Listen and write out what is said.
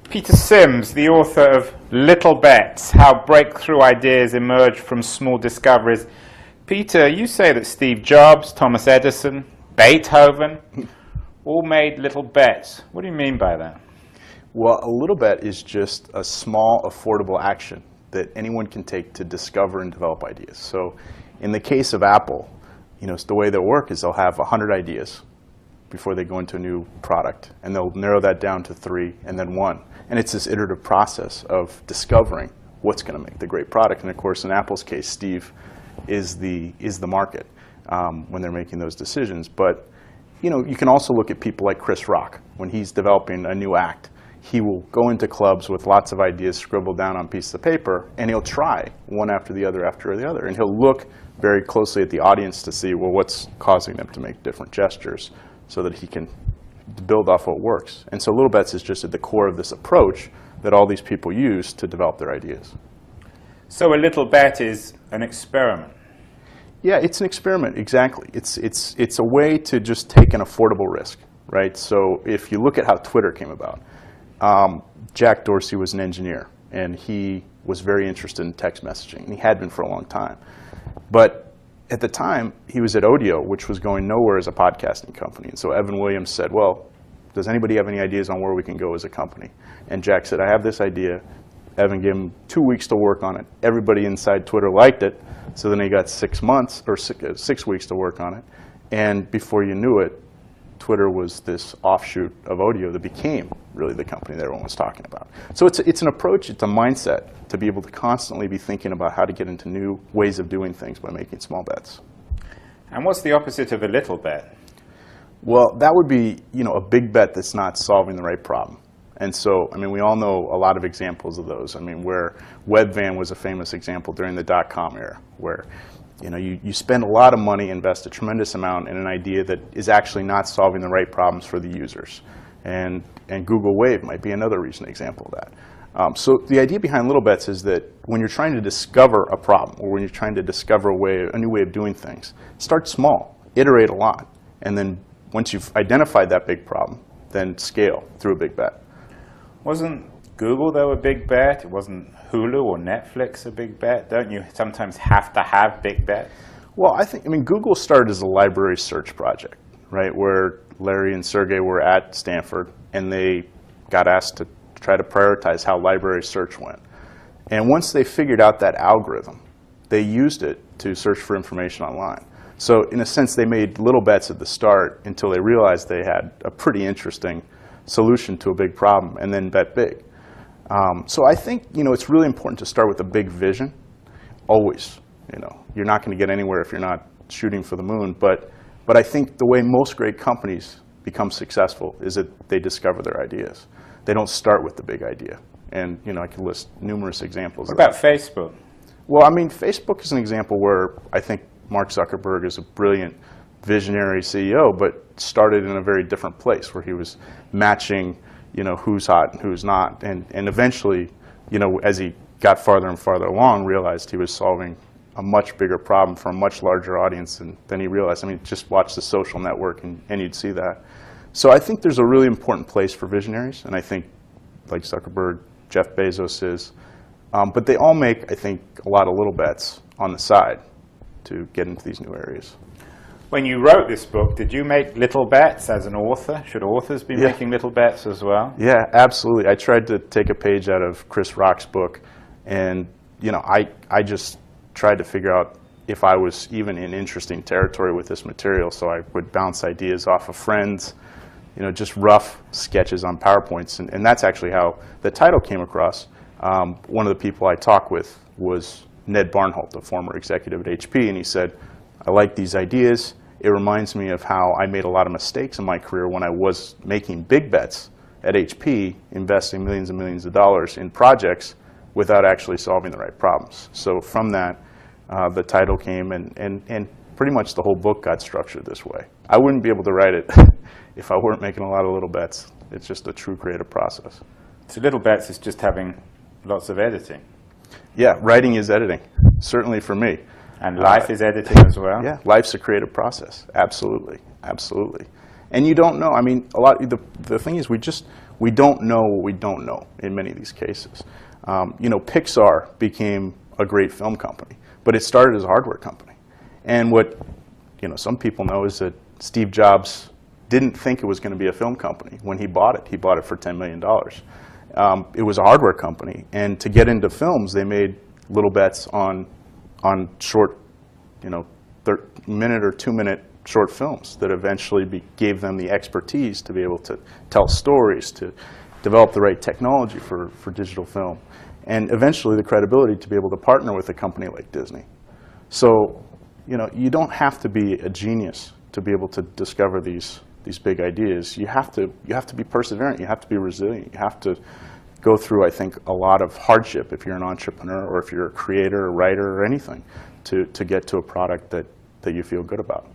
Peter Sims, the author of Little Bets, How Breakthrough Ideas Emerge from Small Discoveries. Peter, you say that Steve Jobs, Thomas Edison, Beethoven all made little bets. What do you mean by that? Well, a little bet is just a small, affordable action that anyone can take to discover and develop ideas. So in the case of Apple, the way they'll work is they'll have 100 ideas before they go into a new product, and they'll narrow that down to 3 and then 1. And it's this iterative process of discovering what's going to make the great product. And of course, in Apple's case, Steve is the market when they're making those decisions. But you can also look at people like Chris Rock. When he's developing a new act, he will go into clubs with lots of ideas scribbled down on pieces of paper, and he'll try one after the other after the other. And he'll look very closely at the audience to see, well, what's causing them to make different gestures, so that he can build off what works. And so Little Bets is just at the core of this approach that all these people use to develop their ideas. So a little bet is an experiment? Yeah, it's an experiment, exactly. It's a way to just take an affordable risk, right? So if you look at how Twitter came about, Jack Dorsey was an engineer, and he was very interested in text messaging, and he had been for a long time. But at the time, he was at Audio, which was going nowhere as a podcasting company. And so Evan Williams said, well, does anybody have any ideas on where we can go as a company? And Jack said, I have this idea. Evan gave him 2 weeks to work on it. Everybody inside Twitter liked it. So then he got 6 months, or 6 weeks to work on it. And before you knew it, Twitter was this offshoot of Audio that became really the company that everyone was talking about. So it's an approach, it's a mindset to be able to constantly be thinking about how to get into new ways of doing things by making small bets. And what's the opposite of a little bet? Well, that would be a big bet that's not solving the right problem. And so, we all know a lot of examples of those. Where Webvan was a famous example during the dot-com era, where you spend a lot of money, invest a tremendous amount in an idea that is actually not solving the right problems for the users. And Google Wave might be another recent example of that. So the idea behind Little Bets is that when you're trying to discover a problem, or when you're trying to discover a new way of doing things, start small, iterate a lot, and then once you've identified that big problem, then scale through a big bet. Wasn't Google, though, a big bet? It wasn't Hulu or Netflix a big bet? Don't you sometimes have to have big bets? Well, Google started as a library search project, right, where Larry and Sergey were at Stanford, and they got asked to try to prioritize how library search went. And once they figured out that algorithm, they used it to search for information online. So in a sense, they made little bets at the start until they realized they had a pretty interesting solution to a big problem, and then bet big. So I think it's really important to start with a big vision. Always, you're not going to get anywhere if you're not shooting for the moon. But I think the way most great companies become successful is that they discover their ideas. They don't start with the big idea. And I can list numerous examples. What about Facebook? Well, Facebook is an example where I think Mark Zuckerberg is a brilliant visionary CEO, but started in a very different place, where he was matching who's hot and who's not, and eventually, as he got farther and farther along, realized he was solving a much bigger problem for a much larger audience than he realized. Just watch The Social Network and you'd see that. So I think there's a really important place for visionaries, and I think like Zuckerberg, Jeff Bezos is, but they all make, I think, a lot of little bets on the side to get into these new areas. When you wrote this book, did you make little bets as an author? Should authors be making little bets as well? Yeah, absolutely. I tried to take a page out of Chris Rock's book, and I just tried to figure out if I was even in interesting territory with this material. So I would bounce ideas off of friends, just rough sketches on PowerPoints, and that's actually how the title came across. One of the people I talked with was Ned Barnholt, the former executive at HP, and he said, I like these ideas. It reminds me of how I made a lot of mistakes in my career when I was making big bets at HP, investing millions and millions of dollars in projects without actually solving the right problems. So from that, the title came, and pretty much the whole book got structured this way. I wouldn't be able to write it if I weren't making a lot of little bets. It's just a true creative process. So little bets is just having lots of editing. Yeah, writing is editing, certainly for me. And life is editing as well? Yeah, life's a creative process. Absolutely, absolutely. And you don't know. The thing is, we don't know what we don't know in many of these cases. You know, Pixar became a great film company, but it started as a hardware company. And what, you know, some people know is that Steve Jobs didn't think it was going to be a film company when he bought it. He bought it for $10 million. It was a hardware company, and to get into films, they made little bets on short, you know, minute or 2 minute short films that eventually gave them the expertise to be able to tell stories, to develop the right technology for digital film, and eventually the credibility to be able to partner with a company like Disney. So, you know, you don't have to be a genius to be able to discover these big ideas. You have to be perseverant. You have to be resilient. You have to go through, I think, a lot of hardship if you're an entrepreneur or if you're a creator or writer or anything to get to a product that you feel good about.